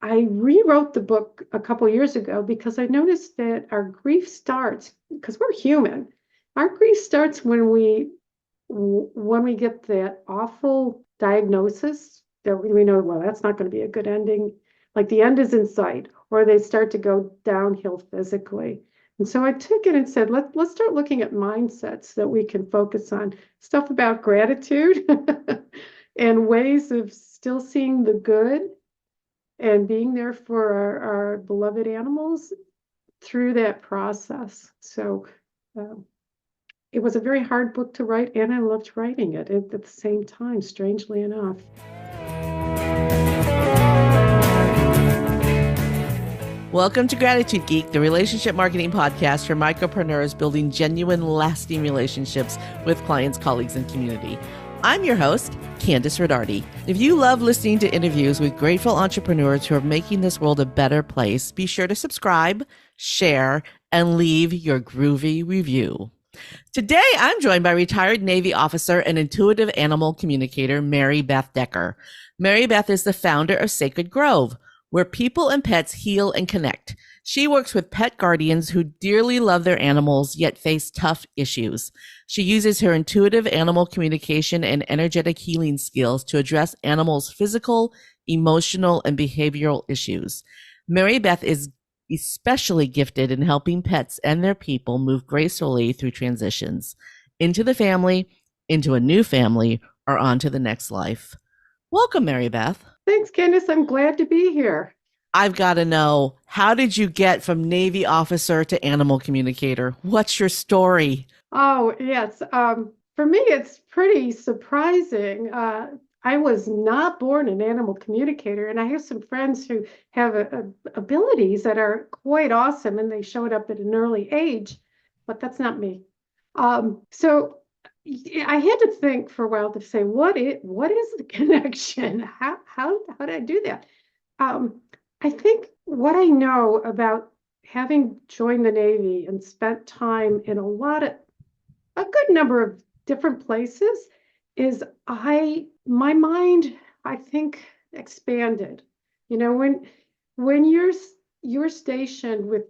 I rewrote the book a couple years ago because I noticed that our grief starts, because we're human, our grief starts when we get that awful diagnosis that we know, well, that's not going to be a good ending. Like the end is in sight, or they start to go downhill physically. And so I took it and said, let's start looking at mindsets that we can focus on, stuff about gratitude and ways of still seeing the good and being there for our beloved animals through that process. So um, it was a very hard book to write, and I loved writing it at the same time, strangely enough. Welcome to Gratitude Geek, the relationship marketing podcast for micropreneurs building genuine, lasting relationships with clients, colleagues, and community. I'm your host, Kandas Rodarte. If you love listening to interviews with grateful entrepreneurs who are making this world a better place, be sure to subscribe, share, and leave your groovy review. Today, I'm joined by retired Navy officer and intuitive animal communicator, Maribeth Decker. Maribeth is the founder of Sacred Grove, where people and pets heal and connect. She works with pet guardians who dearly love their animals yet face tough issues. She uses her intuitive animal communication and energetic healing skills to address animals' physical, emotional, and behavioral issues. Maribeth is especially gifted in helping pets and their people move gracefully through transitions into the family, into a new family, or on to the next life. Welcome, Maribeth. Thanks, Candace. I'm glad to be here. I've got to know, how did you get from Navy officer to animal communicator? What's your story? Oh, yes. For me, it's pretty surprising. I was not born an animal communicator, and I have some friends who have abilities that are quite awesome, and they showed up at an early age, but that's not me. So I had to think for a while to say, what is the connection? How did I do that? I think what I know about having joined the Navy and spent time in a good number of different places is my mind, I think, expanded. You know, when you're stationed with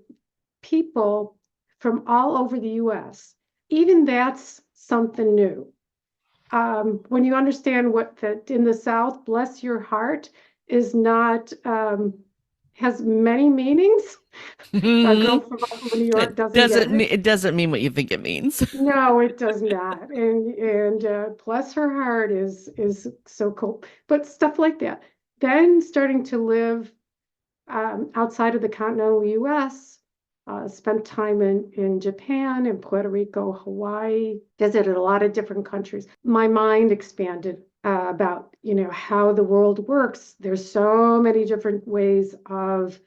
people from all over the US, even that's something new. When you understand what that in the South, bless your heart, is not has many meanings. A girl from New York doesn't get it. It doesn't mean what you think it means. No, it does not. And bless her heart is so cool. But stuff like that. Then starting to live outside of the continental U.S., spent time in Japan, in Puerto Rico, Hawaii, visited a lot of different countries. My mind expanded about, how the world works. There's so many different ways of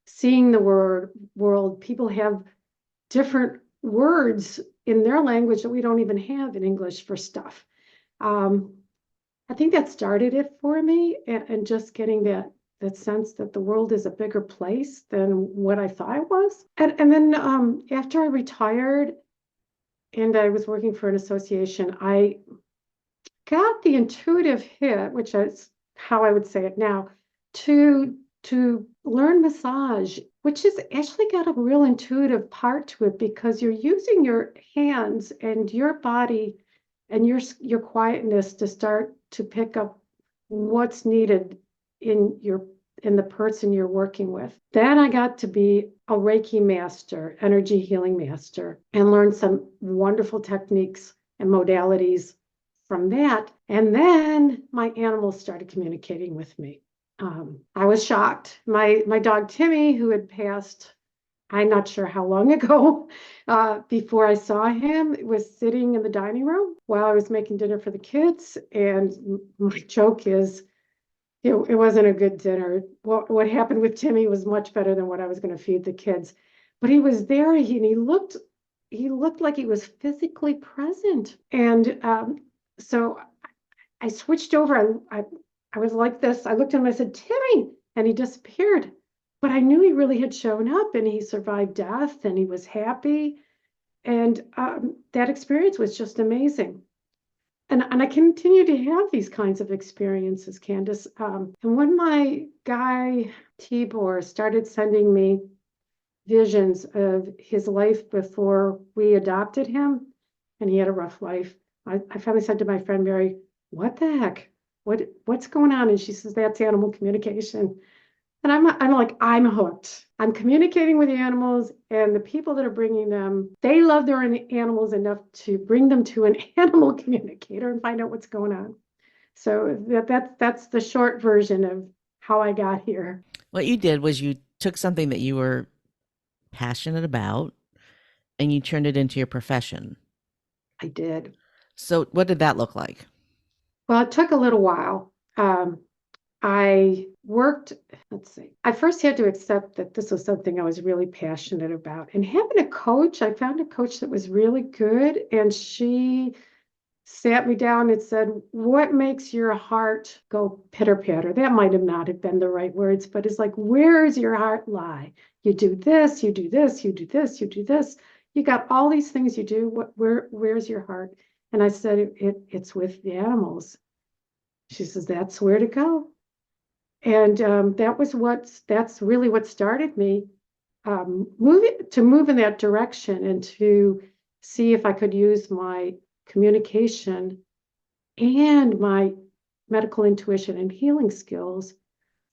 seeing the world. People have different words in their language that we don't even have in English for stuff. I think that started it for me, and just getting that sense that the world is a bigger place than what I thought it was. And then after I retired and I was working for an association, I got the intuitive hit, which is how I would say it now, to learn massage, which has actually got a real intuitive part to it because you're using your hands and your body and your quietness to start to pick up what's needed in the person you're working with. Then I got to be a Reiki master, energy healing master, and learn some wonderful techniques and modalities from that. And then my animals started communicating with me. I was shocked. My dog Timmy, who had passed, I'm not sure how long ago, before I saw him, was sitting in the dining room while I was making dinner for the kids. And my joke is, it wasn't a good dinner. What happened with Timmy was much better than what I was going to feed the kids. But he was there, and he looked like he was physically present. And so I switched over. I was like this. I looked at him, I said, Timmy, and he disappeared. But I knew he really had shown up, and he survived death, and he was happy. And that experience was just amazing. And I continue to have these kinds of experiences, Candace. And when my guy Tibor started sending me visions of his life before we adopted him, and he had a rough life. I finally said to my friend Mary, "What the heck? What's going on?" And she says, "That's animal communication." And I'm like, I'm hooked. I'm communicating with the animals, and the people that are bringing them, they love their animals enough to bring them to an animal communicator and find out what's going on. So that's the short version of how I got here. What you did was you took something that you were passionate about and you turned it into your profession. I did. So what did that look like? Well, it took a little while. I worked, let's see, I first had to accept that this was something I was really passionate about. And having a coach, I found a coach that was really good. And she sat me down and said, "What makes your heart go pitter patter?" That might have not have been the right words, but it's like, where's your heart lie? You do this, you do this, you do this, you do this. You got all these things you do. Where's your heart? And I said, it's with the animals. She says, "That's where to go." And that's really what started me move in that direction and to see if I could use my communication and my medical intuition and healing skills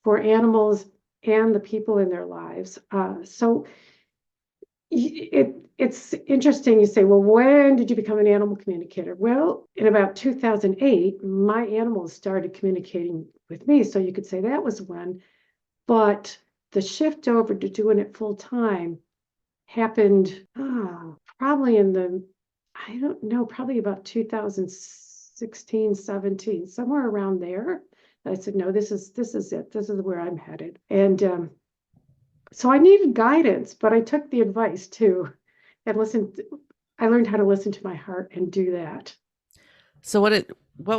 for animals and the people in their lives. So it's interesting. You say, well, when did you become an animal communicator? Well, in about 2008, my animals started communicating with me. So you could say that was when, but the shift over to doing it full time happened probably I don't know, probably about 2016, 17, somewhere around there. I said, no, this is it. This is where I'm headed. And so I needed guidance, but I took the advice too and listened. I learned how to listen to my heart and do that. So what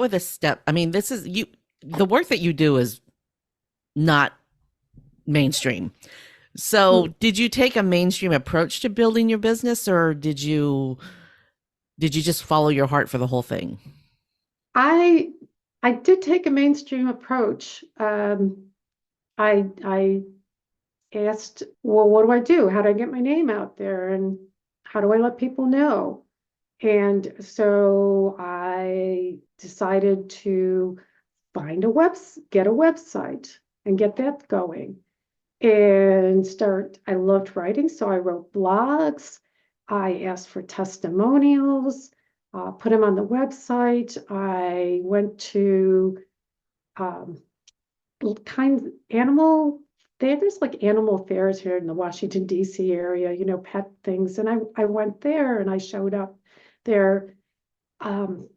were the steps? I mean, the work that you do is not mainstream. So did you take a mainstream approach to building your business, or did you just follow your heart for the whole thing? I did take a mainstream approach. I asked, well, what do I do? How do I get my name out there? And how do I let people know? And so I decided to get a website and get that going and I loved writing. So I wrote blogs. I asked for testimonials, put them on the website. I went to um, animal there's like animal fairs here in the Washington, D.C. area, pet things. And I went there and I showed up there. And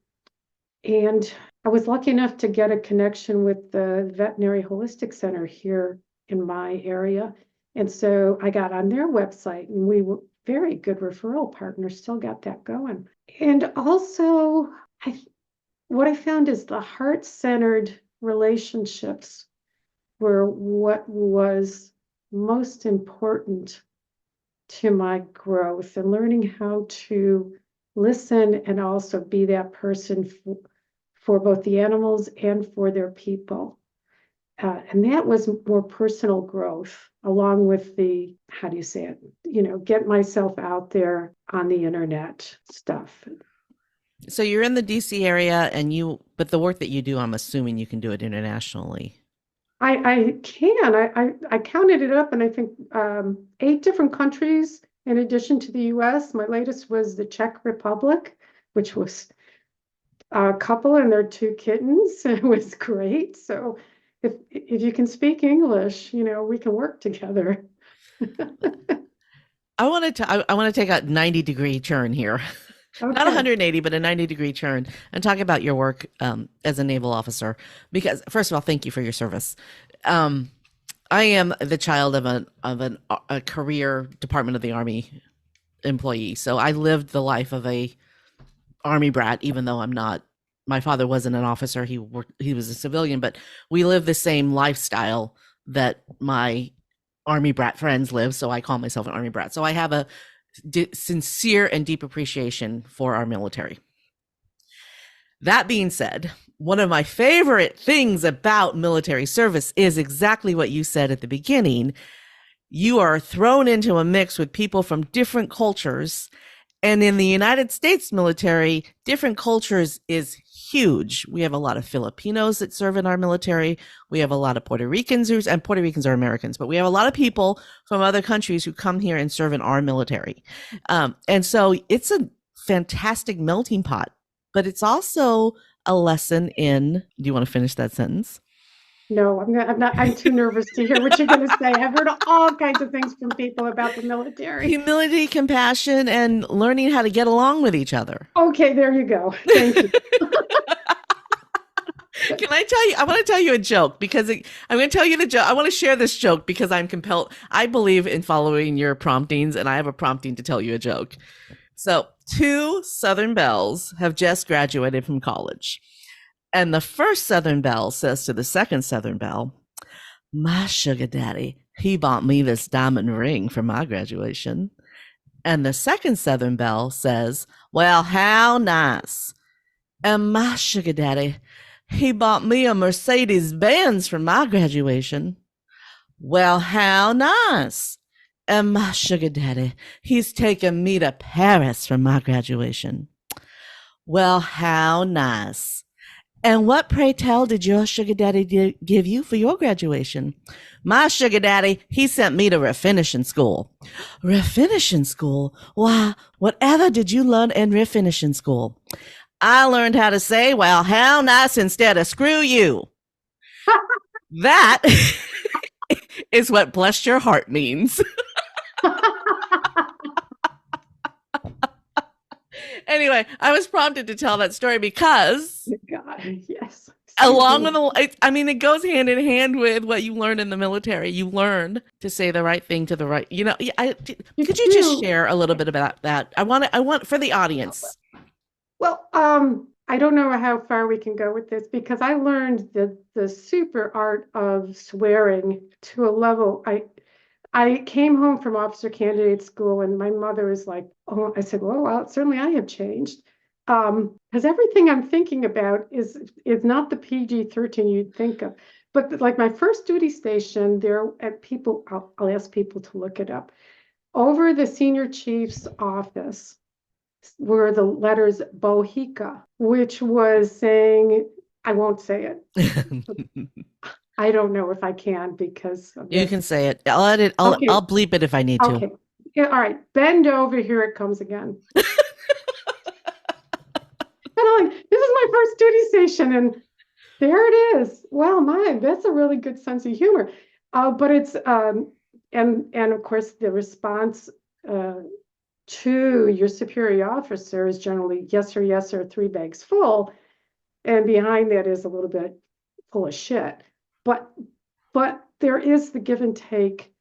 I was lucky enough to get a connection with the veterinary holistic center here in my area. And so I got on their website and we were very good referral partners, still got that going. And also, what I found is the heart-centered relationships were what was most important to my growth and learning how to listen and also be that person for both the animals and for their people. And that was more personal growth along with how do you say it? Get myself out there on the internet stuff. So you're in the DC area but the work that you do, I'm assuming you can do it internationally. I can. I counted it up and I think 8 different countries in addition to the US. My latest was the Czech Republic, which was a couple and their 2 kittens. It was great. So if you can speak English, we can work together. I want to take a 90-degree turn here. Okay. Not 180, but a 90-degrey turn, and talk about your work as a naval officer. Because first of all, thank you for your service. I am the child of a career Department of the Army employee, so I lived the life of a Army brat, even though I'm not. My father wasn't an officer; he was a civilian, but we lived the same lifestyle that my Army brat friends live. So I call myself an Army brat. So I have a sincere and deep appreciation for our military. That being said, one of my favorite things about military service is exactly what you said at the beginning. You are thrown into a mix with people from different cultures. And in the United States military, different cultures is huge. We have a lot of Filipinos that serve in our military. We have a lot of Puerto Ricans, and Puerto Ricans are Americans, but we have a lot of people from other countries who come here and serve in our military. And so it's a fantastic melting pot, but it's also a lesson in, do you want to finish that sentence? No, I'm too nervous to hear what you're going to say. I've heard all kinds of things from people about the military. Humility, compassion, and learning how to get along with each other. Okay, there you go. Thank you. Can I tell you? I want to tell you a joke because I'm going to tell you the joke. I want to share this joke because I'm compelled. I believe in following your promptings, and I have a prompting to tell you a joke. So, two Southern belles have just graduated from college. And the first Southern belle says to the second Southern belle, "My sugar daddy, he bought me this diamond ring for my graduation." And the second Southern belle says, "Well, how nice. And my sugar daddy, he bought me a Mercedes Benz for my graduation." "Well, how nice. And my sugar daddy, he's taken me to Paris for my graduation." "Well, how nice. And what, pray tell, did your sugar daddy give you for your graduation?" "My sugar daddy, he sent me to refinishing school." "Refinishing school? Why, whatever did you learn in refinishing school?" "I learned how to say, well, how nice instead of screw you." That is what bless your heart means. Anyway, I was prompted to tell that story because God, yes. along with it goes hand in hand with what you learn in the military. You learn to say the right thing to the right. Could you just share a little bit about that? I want for the audience. Well, I don't know how far we can go with this because I learned the super art of swearing to a level. I came home from officer candidate school and my mother was like, "Oh," I said, well, certainly I have changed. Because everything I'm thinking about is not the PG-13 you'd think of. But like my first duty station, I'll ask people to look it up. Over the senior chief's office were the letters Bohica, which was saying, I won't say it. I don't know if I can because you can say it. I'll edit. I'll bleep it if I need to. Okay. Yeah, all right. Bend over. Here it comes again. And I'm like, this is my first duty station, and there it is. Well, that's a really good sense of humor. But it's and of course the response to your superior officer is generally yes sir, 3 bags full, and behind that is a little bit full of shit. But there is the give and take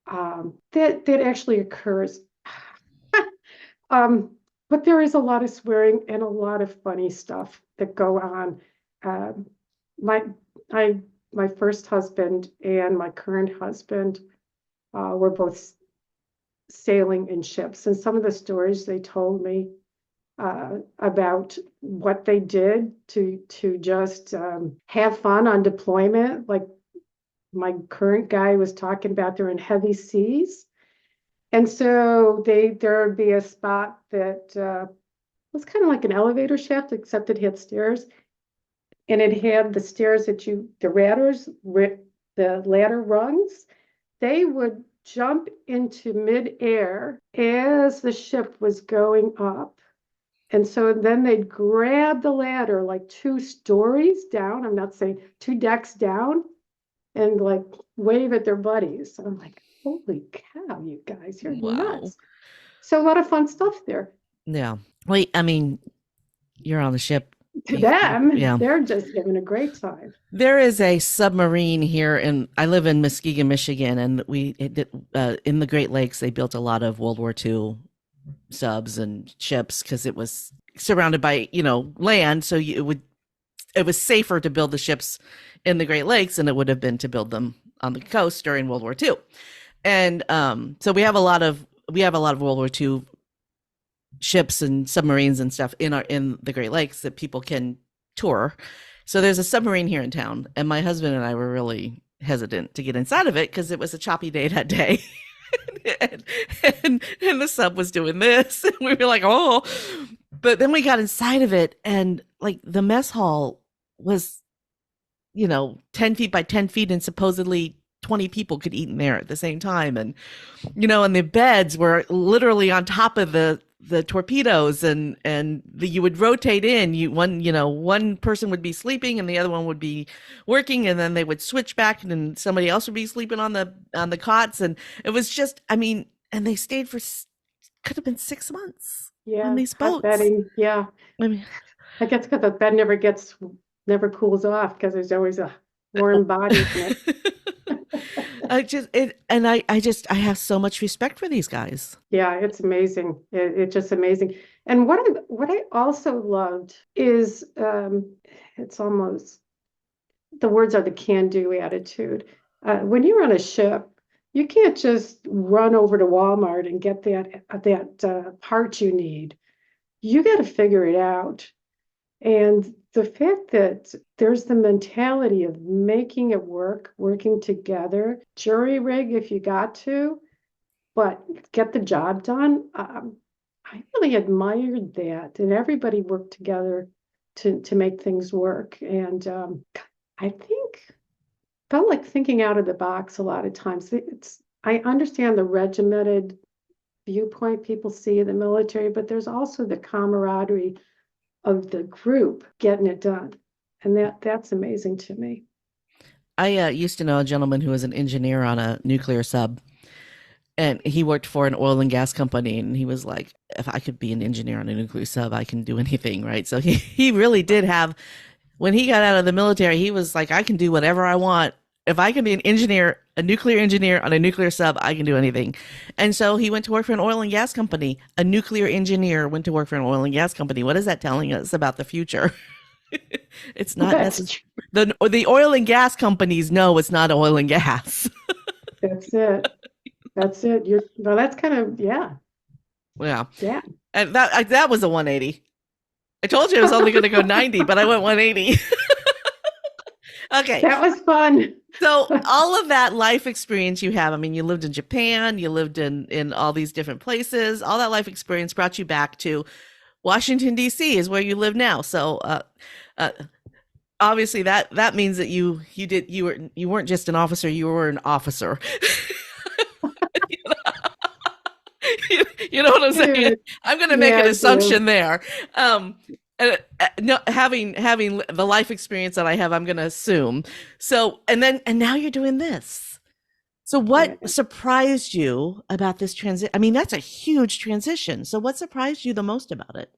that actually occurs. But there is a lot of swearing and a lot of funny stuff that go on. My first husband and my current husband were both sailing in ships, and some of the stories they told me about what they did to just have fun on deployment. Like my current guy was talking about, they're in heavy seas, and so there would be a spot that was kind of like an elevator shaft, except it had stairs, and it had the stairs the ladder rungs. They would jump into midair as the ship was going up. And so then they'd grab the ladder like 2 stories down. I'm not saying 2 decks down, and like wave at their buddies. And I'm like, holy cow, you guys, you're nuts. So a lot of fun stuff there. Yeah. Wait, I mean, you're on the ship. To them, they're just having a great time. There is a submarine here, and I live in Muskegon, Michigan, and in the Great Lakes, they built a lot of World War II subs and ships because it was surrounded by land, so it was safer to build the ships in the Great Lakes than it would have been to build them on the coast during World War II. And so we have a lot of World War II ships and submarines and stuff in the Great Lakes that people can tour. So there's a submarine here in town, and my husband and I were really hesitant to get inside of it because it was a choppy day that day. and, and the sub was doing this, and we were like, oh. But then we got inside of it, and like the mess hall was, 10 feet by 10 feet, and supposedly 20 people could eat in there at the same time. And, and the beds were literally on top of the torpedoes, and you would rotate in. One person would be sleeping and the other one would be working, and then they would switch back, and then somebody else would be sleeping on the cots. And it was just, and they stayed for, could have been 6 months on these boats. Bedding, yeah. I mean, I guess because the bed never cools off because there's always a warm body in it. I have so much respect for these guys. Yeah, it's amazing. It's just amazing. And what I also loved is it's almost, the words are the can-do attitude. When you're on a ship, you can't just run over to Walmart and get that part you need. You got to figure it out. And the fact that there's the mentality of making it work, working together, jury rig if you got to, but get the job done. I really admired that, and everybody worked together to make things work. And I felt like thinking out of the box a lot of times. I understand the regimented viewpoint people see in the military, but there's also the camaraderie of the group getting it done. And that's amazing to me. I used to know a gentleman who was an engineer on a nuclear sub, and he worked for an oil and gas company. And he was like, if I could be an engineer on a nuclear sub, I can do anything. Right. So he really did have, when he got out of the military, he was like, I can do whatever I want. If I can be an engineer, a nuclear engineer on a nuclear sub, I can do anything. And so he went to work for an oil and gas company. A nuclear engineer went to work for an oil and gas company. What is that telling us about the future? It's not necessary. The oil and gas companies know it's not oil and gas. That's it. That's it. That's kind of, yeah. Yeah. Yeah. And that was a 180. I told you I was only going to go 90, but I went 180. Okay. That was fun. So all of that life experience you have, you lived in Japan, you lived in all these different places, all that life experience brought you back to Washington, D.C. is where you live now. So obviously that means that you weren't just an officer, you were an officer. You know what I'm saying? I'm going to make an assumption there. No, having the life experience that I have, I'm going to assume. So, and now you're doing this. So what surprised you about this transition? That's a huge transition. So what surprised you the most about it?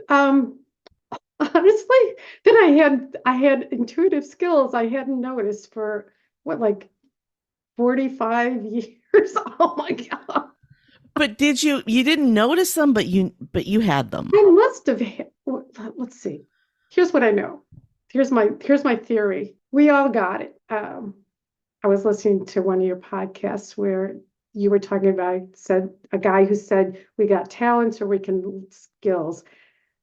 Honestly, that I had intuitive skills I hadn't noticed for like 45 years. Oh my God. But you didn't notice them, but you had them. I must have had, let's see. Here's what I know. Here's my theory. We all got it. I was listening to one of your podcasts where you were talking about, said a guy who said we got talents or we can skills.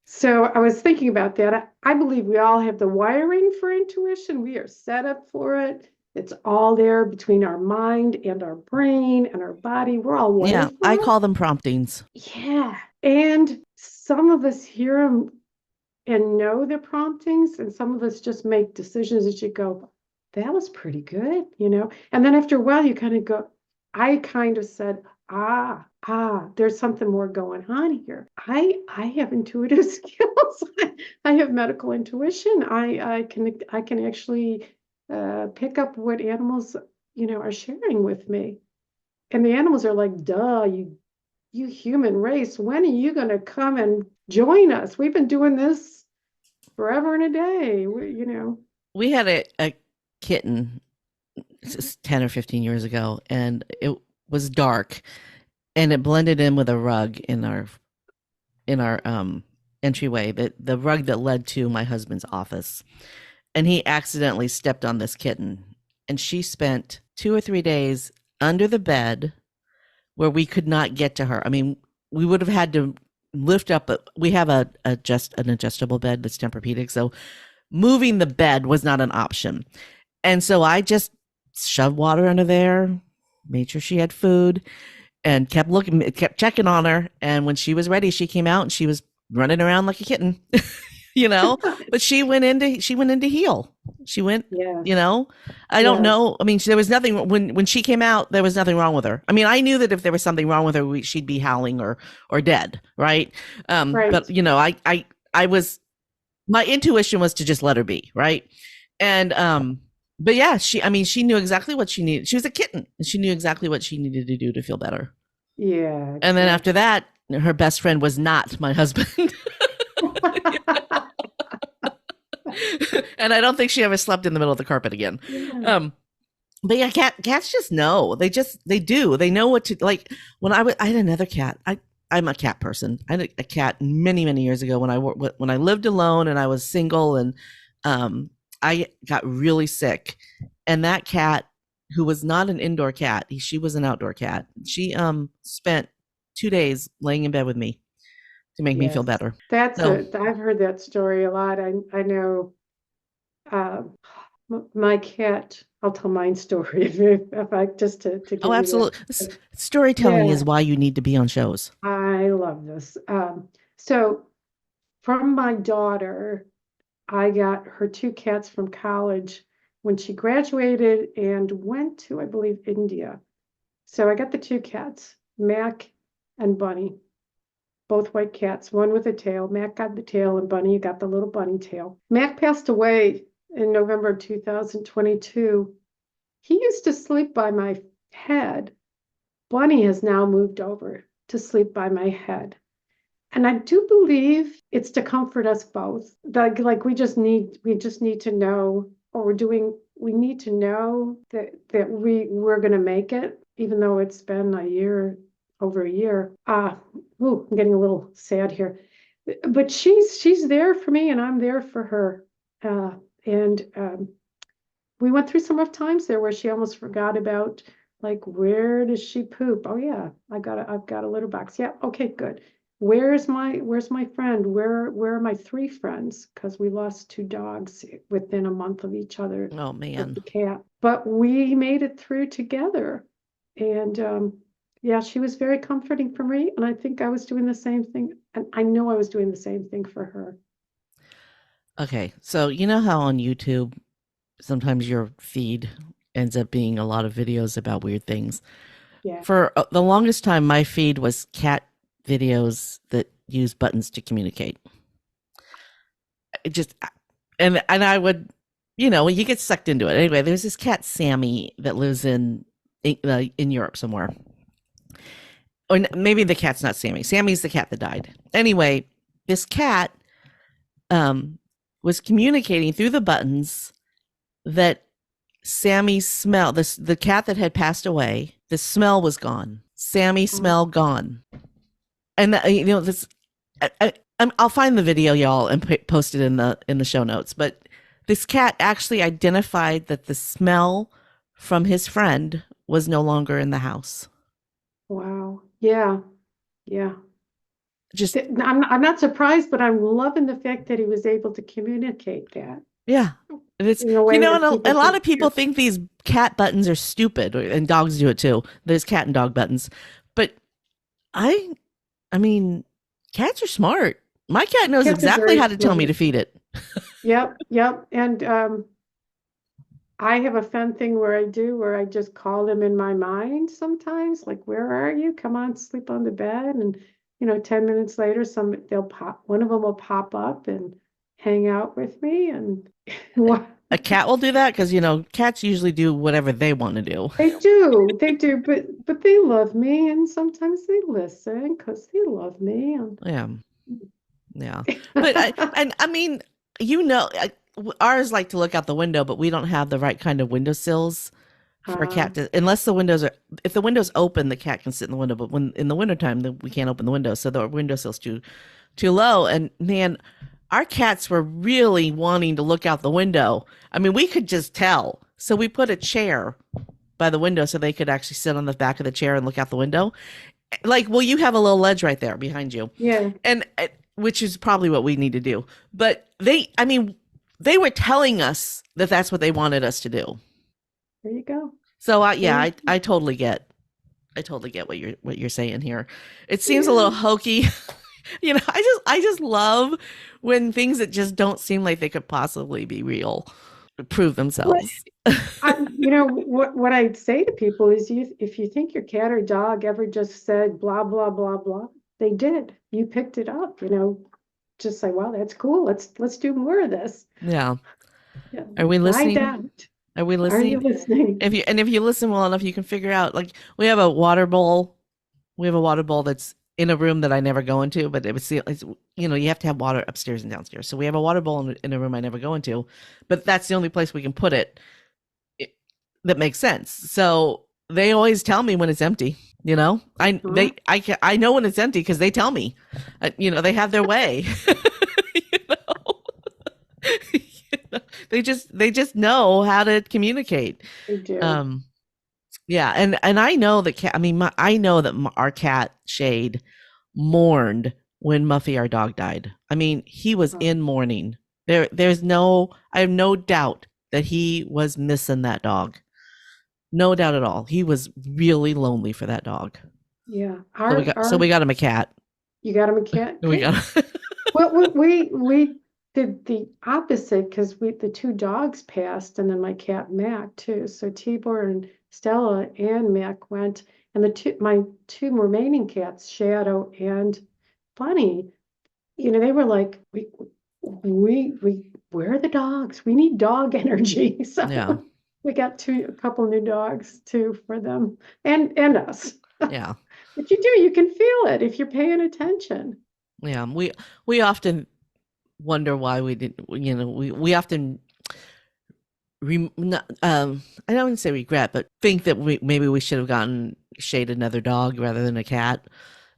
So I was thinking about that. I believe we all have the wiring for intuition. We are set up for it. It's all there between our mind and our brain and our body. We're all wired. Yeah, I call them promptings. Yeah. And some of us hear them and know the promptings, and some of us just make decisions that you go, that was pretty good, And then after a while, you kind of go, I kind of said, there's something more going on here. I have intuitive skills. I have medical intuition. I can actually pick up what animals, are sharing with me. And the animals are like, duh, you human race, when are you going to come and join us? We've been doing this forever and a day, We had a kitten 10 or 15 years ago, and it was dark, and it blended in with a rug in our entryway, the rug that led to my husband's office. And he accidentally stepped on this kitten, and she spent 2 or 3 days under the bed where we could not get to her. We would have had to lift up. We have an adjustable bed that's Tempur-Pedic, so moving the bed was not an option. And so I just shoved water under there, made sure she had food, and kept checking on her. And when she was ready, she came out and she was running around like a kitten, but she went into heal. She went, Yeah. I don't Yes. know. I mean, there was nothing when she came out, there was nothing wrong with her. I mean, I knew that if there was something wrong with her, she'd be howling or dead. Right. Right. But I was, my intuition was to just let her be. Right. And, but yeah, she knew exactly what she needed. She was a kitten and she knew exactly what she needed to do to feel better. Yeah. And then after that, her best friend was not my husband. And I don't think she ever slept in the middle of the carpet again. Yeah. But yeah, cats just know. They do. They know what to like. When I had another cat. I'm a cat person. I had a cat many, many years ago when I lived alone and I was single, and I got really sick. And that cat, who was not an indoor cat, she was an outdoor cat. She spent 2 days laying in bed with me to make me feel Yes. better. I've heard that story a lot. I know uh, my cat, I'll tell my story if I just to give Oh, you absolutely. that. Storytelling Yeah, is why you need to be on shows. I love this. So from my daughter, I got her two cats from college when she graduated and went to, I believe, India. So I got the two cats, Mac and Bunny, both white cats, one with a tail. Mac got the tail and Bunny got the little bunny tail. Mac passed away in November 2022. He used to sleep by my head. Bunny has now moved over to sleep by my head. And I do believe it's to comfort us both. Like we just need to know, or we need to know that we're gonna make it, even though it's been over a year. I'm getting a little sad here. But she's there for me and I'm there for her. And we went through some rough times there where she almost forgot about, like, where does she poop? Oh yeah, I've got a litter box. Yeah, okay, good. Where's my friend? Where are my three friends? Because we lost two dogs within a month of each other Oh with man. the cat. But we made it through together. And yeah, she was very comforting for me. And I think I was doing the same thing. And I know I was doing the same thing for her. Okay, so you know how on YouTube sometimes your feed ends up being a lot of videos about weird things. Yeah. For the longest time, my feed was cat videos that use buttons to communicate. It just and I would, you get sucked into it. Anyway, there's this cat Sammy that lives in Europe somewhere. Or maybe the cat's not Sammy. Sammy's the cat that died. Anyway, this cat was communicating through the buttons that Sammy's smell, the cat that had passed away, the smell was gone. Sammy's smell gone. And this, I'll find the video, y'all, and post it in the show notes. But this cat actually identified that the smell from his friend was no longer in the house. Wow. Yeah. Yeah. Just I'm not surprised, but I'm loving the fact that he was able to communicate that yeah. And it's in a way and that a people lot of can't people hear. think these cat buttons are stupid, and dogs do it too. There's cat and dog buttons, but I mean, cats are smart. My cat knows Cats are exactly very how to tell me smart. to feed it. Yep, yep. And I have a fun thing where I just call them in my mind sometimes, like, where are you? Come on, sleep on the bed. And 10 minutes later, one of them will pop up and hang out with me. And what A cat will do that because cats usually do whatever they want to do. they do, but they love me, and sometimes they listen because they love me. And Yeah, yeah. But I mean, ours like to look out the window, but we don't have the right kind of windowsills for a cat to, unless if the window's open, the cat can sit in the window. But when in the wintertime, we can't open the window, so the windowsill's too low. And man, our cats were really wanting to look out the window. I mean, we could just tell. So we put a chair by the window so they could actually sit on the back of the chair and look out the window. Like, well, you have a little ledge right there behind you. yeah, And which is probably what we need to do. But they were telling us that that's what they wanted us to do. There you go. So yeah, I totally get what you're saying here. It seems a little hokey. I just love when things that just don't seem like they could possibly be real prove themselves. What I'd say to people is, if you think your cat or dog ever just said blah blah blah blah, they did. You picked it up. Just say, "Wow, that's cool. Let's do more of this." Yeah. Yeah. Are we listening? Are we listening? Are you listening? If you listen well enough, you can figure out. Like, we have a water bowl. We have a water bowl that's in a room that I never go into, but it's you have to have water upstairs and downstairs. So we have a water bowl in a room I never go into, but that's the only place we can put it that makes sense. So they always tell me when it's empty. I know when it's empty because they tell me. They have their way. They just know how to communicate. They do. Yeah, and I know that I know that our cat Shade mourned when Muffy, our dog, died. I mean, he was in mourning. I have no doubt that he was missing that dog. No doubt at all. He was really lonely for that dog. Yeah. So we got him a cat. You got him a cat? We got him. Well, we did the opposite because the two dogs passed, and then my cat Mac too. So Tibor and Stella and Mac went, and my two remaining cats, Shadow and Bunny, they were like, where are the dogs? We need dog energy. So yeah. We got a couple new dogs too for them and us. Yeah. But you can feel it if you're paying attention. Yeah. We often wonder why we didn't, we often I don't want to say regret, but think that maybe we should have gotten Shade another dog rather than a cat.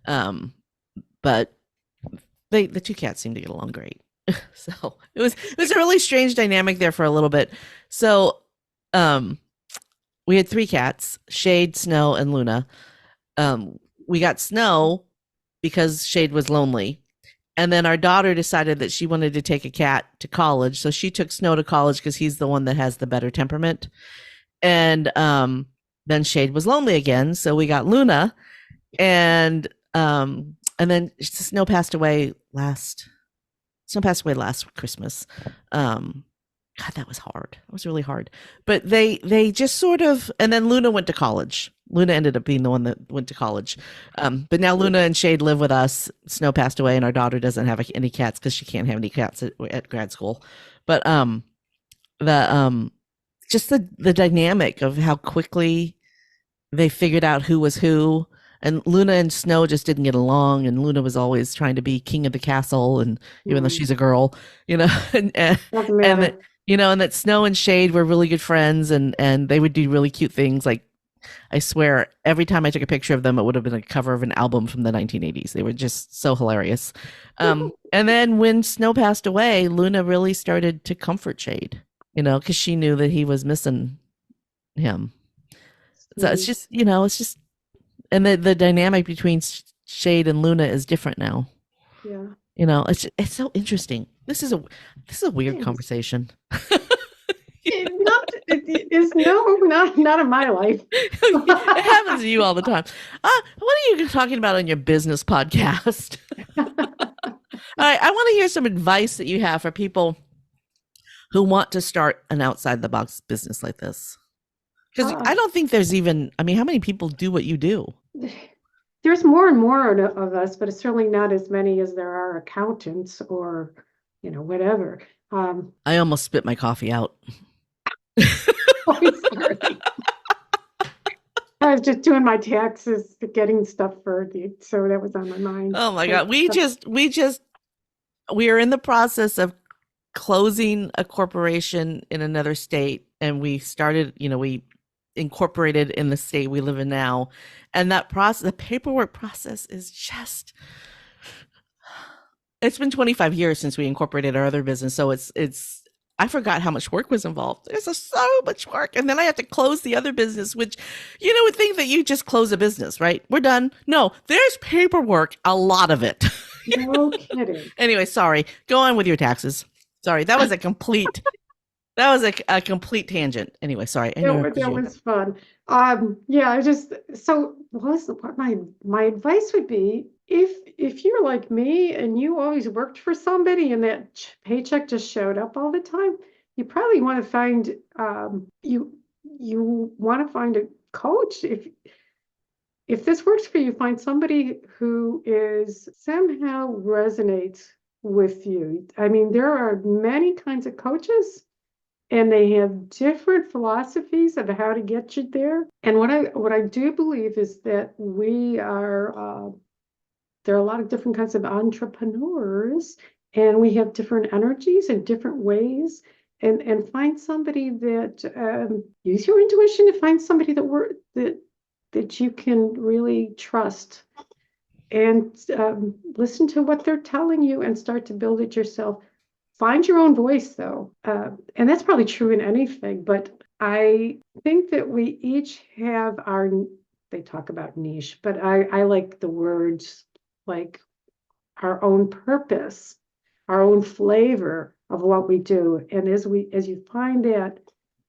But the two cats seem to get along great. So it was a really strange dynamic there for a little bit. So we had 3 cats, Shade, Snow, and Luna. We got Snow because Shade was lonely. And then our daughter decided that she wanted to take a cat to college. So she took Snow to college because he's the one that has the better temperament. And then Shade was lonely again. So we got Luna. And then Snow passed away last Christmas. God, that was hard. It was really hard. But they just sort of, and then Luna went to college. Luna ended up being the one that went to college. But now Luna and Shade live with us. Snow passed away, and our daughter doesn't have any cats because she can't have any cats at grad school. But just the dynamic of how quickly they figured out who was who. And Luna and Snow just didn't get along, and Luna was always trying to be king of the castle, and even though she's a girl, and that Snow and Shade were really good friends, and they would do really cute things. Like, I swear, every time I took a picture of them, it would have been a cover of an album from the 1980s. They were just so hilarious. And then when Snow passed away, Luna really started to comfort Shade, because she knew that he was missing him. So it's just, and the dynamic between Shade and Luna is different now. Yeah. It's so interesting. This is a weird conversation. Not in my life. It happens to you all the time. What are you talking about on your business podcast? All right, I want to hear some advice that you have for people who want to start an outside the box business like this. Because I don't think there's even, how many people do what you do? There's more and more of us, but it's certainly not as many as there are accountants or, whatever. I almost spit my coffee out. Sorry. I was just doing my taxes, getting stuff so that was on my mind. Oh my God. We are in the process of closing a corporation in another state, and we started, we incorporated in the state we live in now. And that process, the paperwork process is just, it's been 25 years since we incorporated our other business. So I forgot how much work was involved. There's so much work. And then I have to close the other business, which would think that you just close a business, right? We're done. No, there's paperwork, a lot of it. No kidding. Anyway, sorry. Go on with your taxes. Sorry, that was a complete tangent. Anyway, sorry, I interrupted That you. was fun. Yeah, I just so what my advice would be if you're like me and you always worked for somebody and that paycheck just showed up all the time, you probably want to find you want to find a coach. If this works for you, find somebody who is somehow resonates with you. I mean, there are many kinds of coaches and they have different philosophies of how to get you there. And what I do believe is that we are there are a lot of different kinds of entrepreneurs, and we have different energies and different ways. And find somebody that use your intuition to find somebody that you can really trust and listen to what they're telling you and start to build it yourself. Find your own voice, though. And that's probably true in anything, but I think that we each have they talk about niche, but I like the words like our own purpose, our own flavor of what we do. And as you find that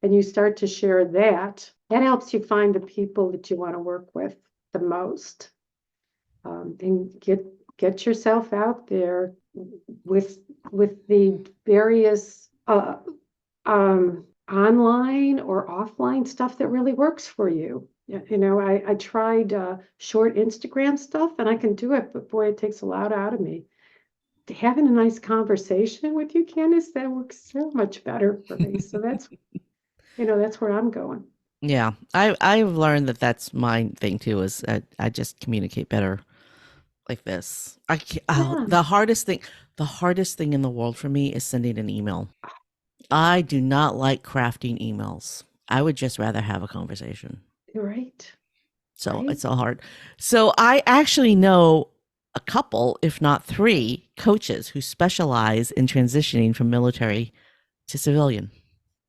and you start to share that, that helps you find the people that you want to work with the most. And get yourself out there with the various online or offline stuff that really works for you. You know, I tried short Instagram stuff and I can do it, but boy, it takes a lot out of me. Having a nice conversation with you, Candace, that works so much better for me. So that's where I'm going. Yeah, I've learned that that's my thing too. Is I just communicate better like this. Yeah, The hardest thing in the world for me is sending an email. I do not like crafting emails. I would just rather have a conversation. you're right. So Right. it's all hard. So I actually know a couple, if not three, coaches who specialize in transitioning from military to civilian.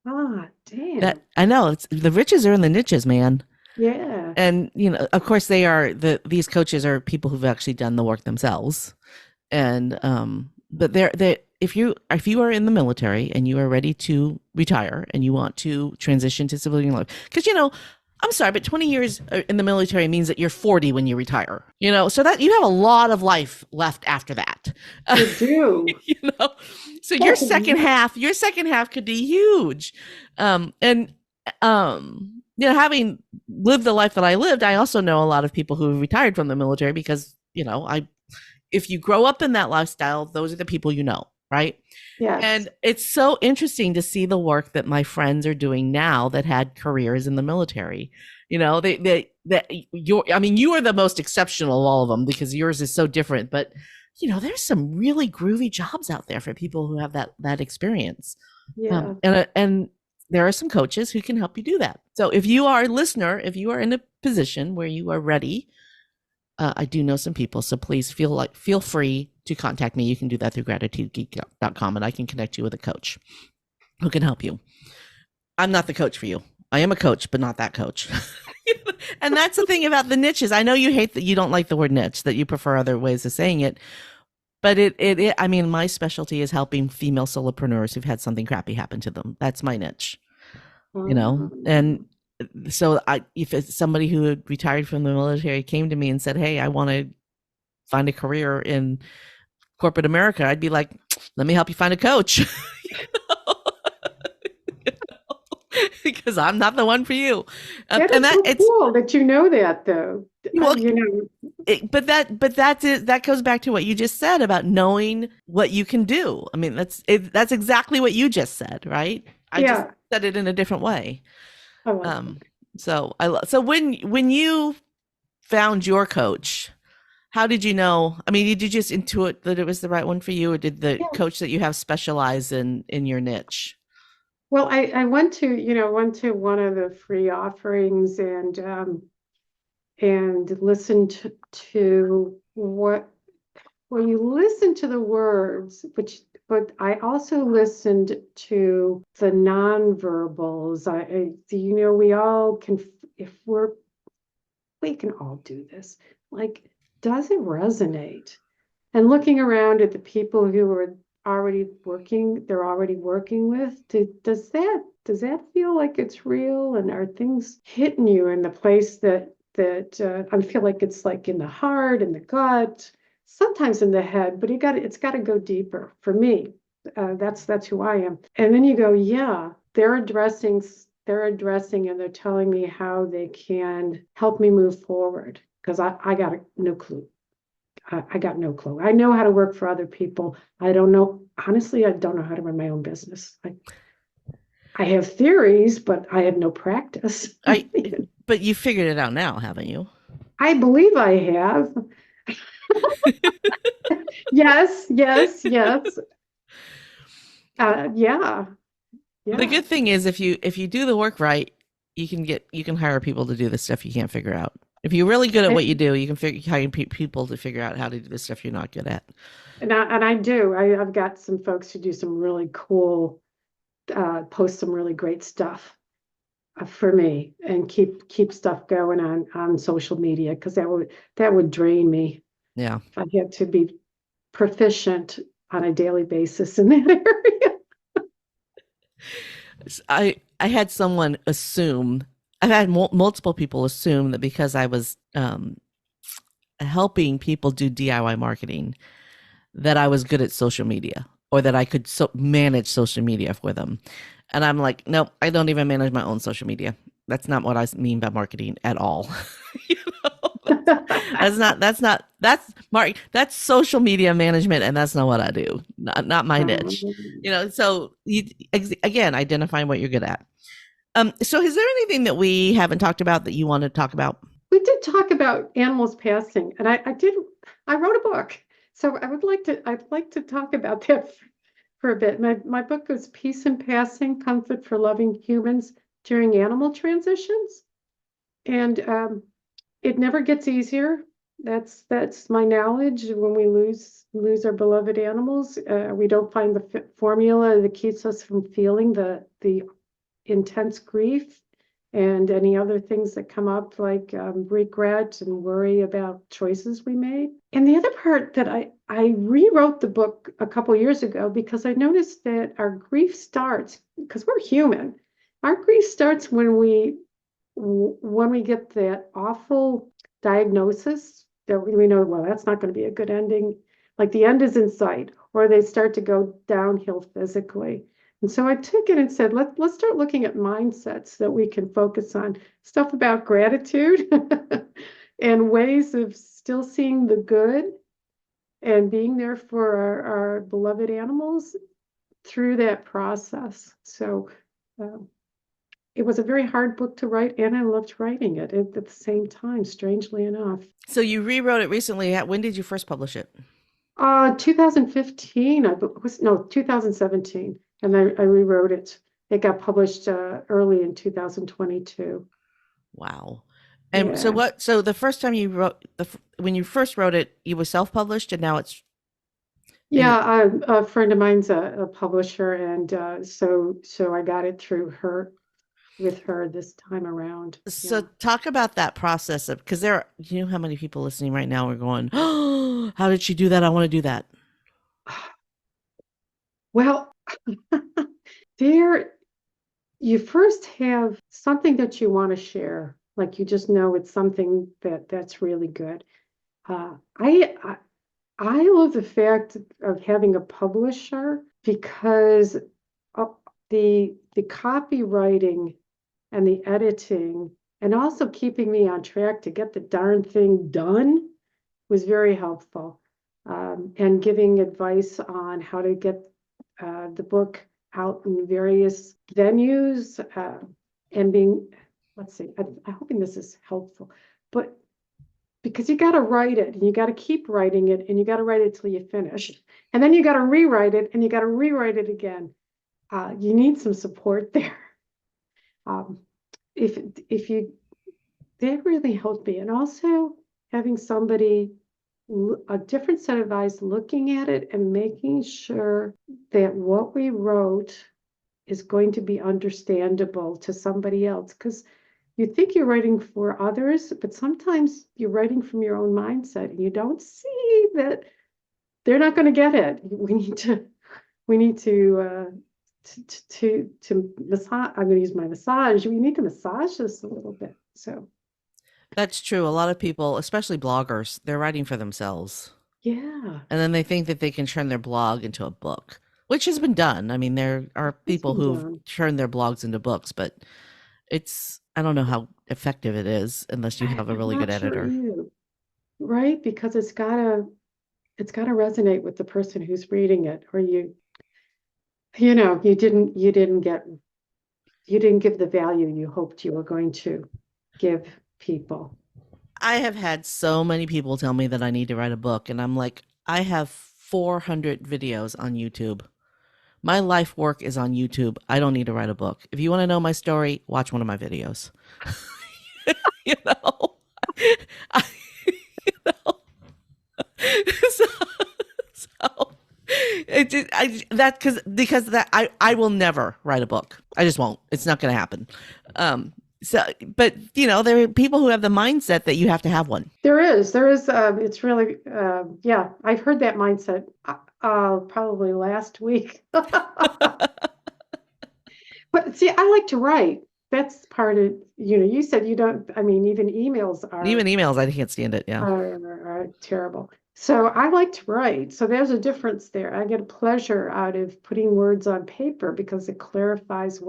Ah, damn. That I know it's the riches are in the niches, man. Yeah. And of course, these coaches are people who've actually done the work themselves. And but they if you are in the military and you are ready to retire and you want to transition to civilian life, because I'm sorry, but 20 years in the military means that you're 40 when you retire. So that you have a lot of life left after that. You do. you know, so Oh, your second half could be huge. And having lived the life that I lived, I also know a lot of people who have retired from the military because if you grow up in that lifestyle, those are the people right? yes. And it's so interesting to see the work that my friends are doing now that had careers in the military. You are the most exceptional of all of them because yours is so different. But there's some really groovy jobs out there for people who have that experience. Yeah. And there are some coaches who can help you do that. So if you are a listener, if you are in a position where you are ready, I do know some people, so please feel free to contact me. You can do that through gratitudegeek.com, and I can connect you with a coach who can help you. I'm not the coach for you. I am a coach, but not that coach. And that's the thing about the niches. I know you don't like the word niche, that you prefer other ways of saying it. But I mean, my specialty is helping female solopreneurs who've had something crappy happen to them. That's my niche, and so if it's somebody who had retired from the military came to me and said, "Hey, I want to find a career in corporate America," I'd be like, "Let me help you find a coach." Because I'm not the one for you. That And is so cool that you know that, though. well, that goes back to what you just said about knowing what you can do. I mean, that's exactly what you just said, right? I just Yeah. said it in a different way. I like that. So when you found your coach, how did you know? I mean, did you just intuit that it was the right one for you, or did the Yeah. coach that you have specialize in your niche? Well, I went to one of the free offerings and listened to what well, you listen to the words, but I also listened to the nonverbals. We all can, if we can all do this. Like, does it resonate? And looking around at the people who they're already working with. Does that feel like it's real? And are things hitting you in the place that I feel like it's like in the heart, in the gut, sometimes in the head, but it's got to go deeper for me. That's who I am. And then you go, yeah, they're addressing and they're telling me how they can help me move forward because I got no clue. I got no clue. I know how to work for other people. I don't know. Honestly, I don't know how to run my own business. I have theories, but I have no practice. But you figured it out now, haven't you? I believe I have. Yes. Yeah. The good thing is if you do the work right, you can hire people to do the stuff you can't figure out. If you're really good at what you do, you can hire people to figure out how to do the stuff you're not good at. And I do. I've got some folks who do some really cool, post some really great stuff for me and keep stuff going on social media because that would drain me. Yeah. If I had to be proficient on a daily basis in that area. I had someone assume, I've had multiple people assume that because I was helping people do DIY marketing, that I was good at social media or that I could manage social media for them. And I'm like, nope, I don't even manage my own social media. That's not what I mean by marketing at all. That's social media management, and that's not what I do. Not my niche. So again, identifying what you're good at. So is there anything that we haven't talked about that you want to talk about? We did talk about animals passing, and I wrote a book. So I'd like to talk about that for a bit. My book was Peace in Passing, Comfort for Loving Humans During Animal Transitions. And it never gets easier. That's my knowledge. When we lose our beloved animals, we don't find the formula that keeps us from feeling the intense grief and any other things that come up like regret and worry about choices we made. And the other part that I rewrote the book a couple years ago because I noticed that our grief starts, because we're human, our grief starts when we get that awful diagnosis that we know, well, that's not going to be a good ending, like the end is in sight, or they start to go downhill physically. And so I took it and said, let's start looking at mindsets that we can focus on, stuff about gratitude and ways of still seeing the good and being there for our beloved animals through that process. So it was a very hard book to write, and I loved writing it at the same time, strangely enough. So you rewrote it recently. When did you first publish it? 2015, 2017. And I rewrote it. It got published early in 2022. Wow. And so the first time you wrote, when you first wrote it, you were self-published and now it's. Yeah, a friend of mine's a publisher. And so I got it with her this time around. So talk about that process of, because you know how many people listening right now are going, oh, how did she do that? I want to do that. Well, you first have something that you want to share, like you just know it's something that's really good. I love the fact of having a publisher because the copywriting and the editing and also keeping me on track to get the darn thing done was very helpful. And giving advice on how to get the book out in various venues and being, let's see, I'm hoping this is helpful, but because you got to write it and you got to keep writing it and you got to write it till you finish. And then you got to rewrite it and you got to rewrite it again. You need some support there. If you, that really helped me. And also having somebody, a different set of eyes looking at it and making sure that what we wrote is going to be understandable to somebody else. Because you think you're writing for others, but sometimes you're writing from your own mindset and you don't see that they're not going to get it. We need to we need to massage. I'm going to use my massage. We need to massage this a little bit. So That's true. A lot of people, especially bloggers, they're writing for themselves. yeah, And then they think that they can turn their blog into a book, which has been done. I mean, there are it's people been who've done. turned their blogs into books, but I don't know how effective it is unless you have a I'm really good not sure editor. either, right? Because it's gotta resonate with the person who's reading it, or you didn't give the value you hoped you were going to give people. I have had so many people tell me that I need to write a book, and I'm like, I have 400 videos on YouTube. My life work is on YouTube. I don't need to write a book. If you want to know my story, watch one of my videos. you know, I, you know? so, so that because that I will never write a book. I just won't. It's not going to happen. So, but there are people who have the mindset that you have to have one. There is, it's really, yeah, I've heard that mindset, probably last week. But see, I like to write. That's part of, you said you don't, I mean, even emails Even emails, I can't stand it. Yeah. are terrible. So I like to write. So there's a difference there. I get a pleasure out of putting words on paper because it clarifies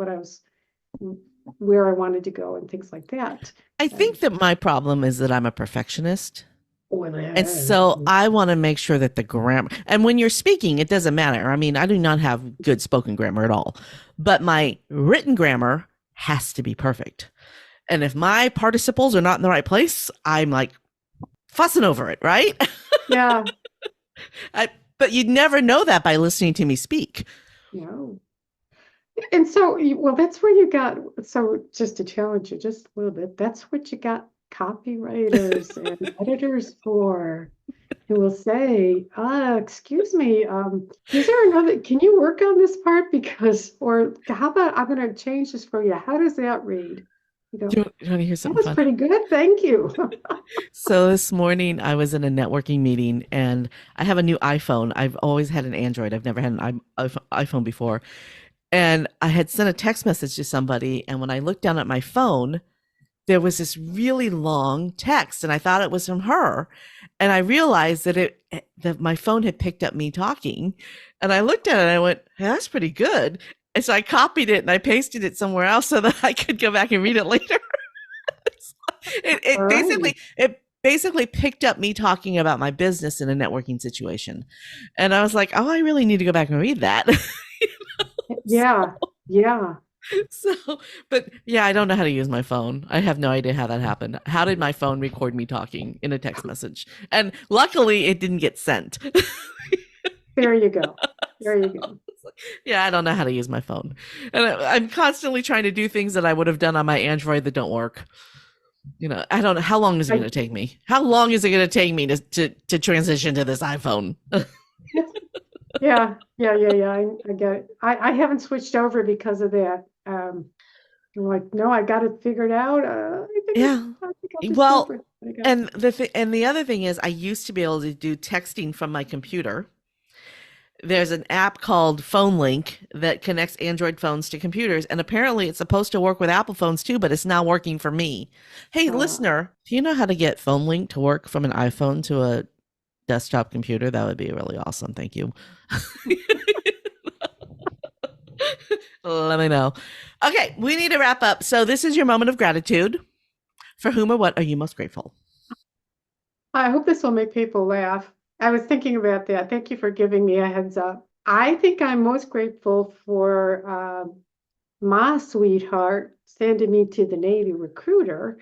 where I wanted to go and things like that. I Um, think that my problem is that I'm a perfectionist. well, And so I want to make sure that the grammar, and when you're speaking, it doesn't matter. I mean, I do not have good spoken grammar at all, but my written grammar has to be perfect. And if my participles are not in the right place, I'm like fussing over it, right? yeah, But you'd never know that by listening to me speak. no. And so, well, that's where you got, so just to challenge you just a little bit, that's what you got copywriters and editors for, who will say, excuse me, is there another, can you work on this part? Because, or how about I'm going to change this for you. How does that read? You go, You want to hear that something was fun? pretty good. Thank you. So this morning I was in a networking meeting and I have a new iPhone. I've always had an Android. I've never had an iPhone before. And I had sent a text message to somebody. And when I looked down at my phone, there was this really long text and I thought it was from her. And I realized that my phone had picked up me talking. And I looked at it and I went, hey, that's pretty good. And so I copied it and I pasted it somewhere else so that I could go back and read it later. it, All it right. basically it basically picked up me talking about my business in a networking situation. And I was like, oh, I really need to go back and read that. Yeah. Yeah. So, but yeah, I don't know how to use my phone. I have no idea how that happened. How did my phone record me talking in a text message? And luckily, it didn't get sent. There you go. There you So, go. yeah, I don't know how to use my phone. And I'm constantly trying to do things that I would have done on my Android that don't work. I don't know. How long is it going to take me? How long is it going to take me to transition to this iPhone? Yeah, yeah. I get it. I haven't switched over because of that. I'm like, no, I got it figured out. Yeah. I think I'll just go Well, for it. I got and the other thing is I used to be able to do texting from my computer. There's an app called Phone Link that connects Android phones to computers, and apparently it's supposed to work with Apple phones too, but it's not working for me. Hey, uh, listener, do you know how to get Phone Link to work from an iPhone to a desktop computer? That would be really awesome. Thank you. Let me know. Okay, we need to wrap up. So this is your moment of gratitude. For whom or what are you most grateful? I hope this will make people laugh. I was thinking about that. Thank you for giving me a heads up. I think I'm most grateful for my sweetheart sending me to the Navy recruiter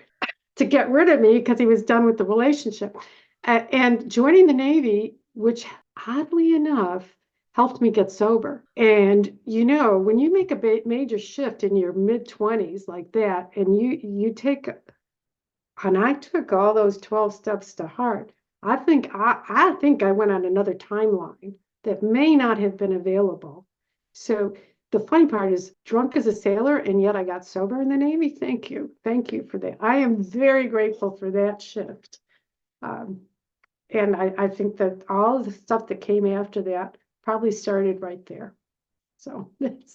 to get rid of me because he was done with the relationship. And joining the Navy, which oddly enough helped me get sober. And when you make a major shift in your mid 20s like that, and I took all those 12 steps to heart. I think I went on another timeline that may not have been available. So the funny part is drunk as a sailor, and yet I got sober in the Navy. Thank you. Thank you for that. I am very grateful for that shift. Um, and I think that all the stuff that came after that probably started right there. So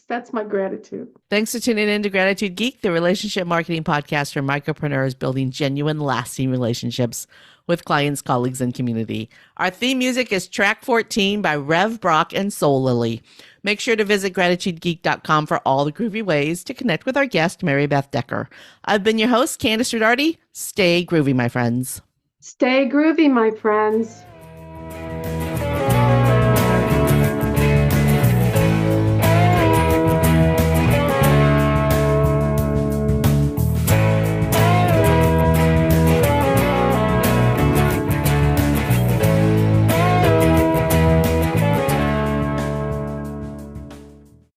that's my gratitude. Thanks for tuning in to Gratitude Geek, the relationship marketing podcast for micropreneurs building genuine, lasting relationships with clients, colleagues, and community. Our theme music is track 14 by Rev Brock and Soul Lily. Make sure to visit gratitudegeek.com for all the groovy ways to connect with our guest, Maribeth Decker. I've been your host, Kandas Rodarte. Stay groovy, my friends. Stay groovy, my friends.